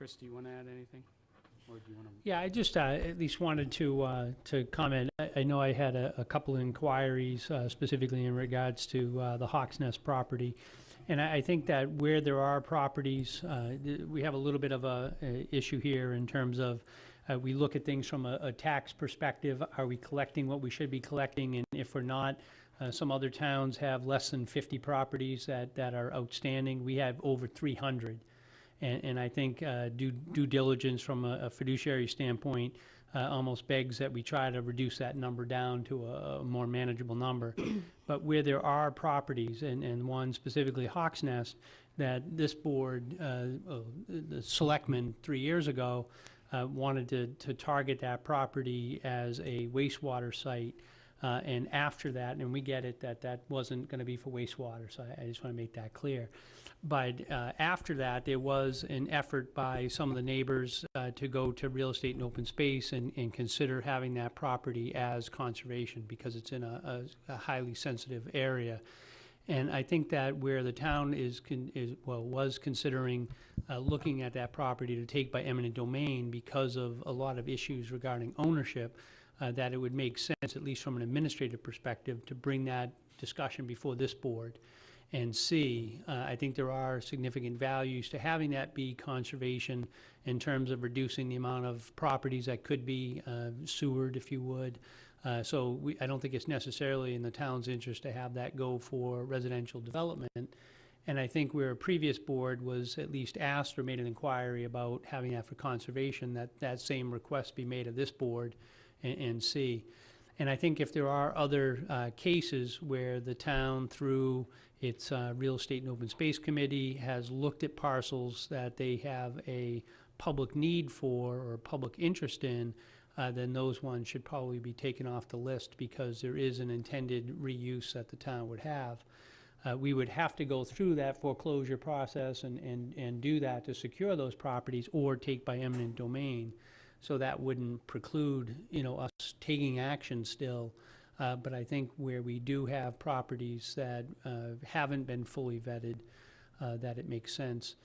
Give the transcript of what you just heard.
Chris, do you want to add anything? Or do you want to? Yeah, I just at least wanted to comment. I know I had a couple of inquiries specifically in regards to the Hawksnest property. And I think that where there are properties, we have a little bit of a issue here in terms of we look at things from a tax perspective. Are we collecting what we should be collecting? And if we're not, some other towns have less than 50 properties that are outstanding. We have over 300. And I think due diligence from a fiduciary standpoint almost begs that we try to reduce that number down to a more manageable number. But where there are properties, and one specifically Hawksnest, that this board, the selectmen 3 years ago, wanted to target that property as a wastewater site. And after that, and we get it that wasn't going to be for wastewater, so I just want to make that clear. But after that, there was an effort by some of the neighbors to go to real estate and open space and consider having that property as conservation because it's in a highly sensitive area. And I think that where the town was considering looking at that property to take by eminent domain because of a lot of issues regarding ownership, that it would make sense, at least from an administrative perspective, to bring that discussion before this board and see. I think there are significant values to having that be conservation in terms of reducing the amount of properties that could be sewered, if you would. So I don't think it's necessarily in the town's interest to have that go for residential development. And I think where a previous board was at least asked or made an inquiry about having that for conservation, that same request be made of this board and see. And I think if there are other cases where the town, through its Real Estate and Open Space Committee, has looked at parcels that they have a public need for or public interest in, then those ones should probably be taken off the list because there is an intended reuse that the town would have. We would have to go through that foreclosure process and do that to secure those properties or take by eminent domain. So that wouldn't preclude, us taking action still. But I think where we do have properties that haven't been fully vetted, that it makes sense.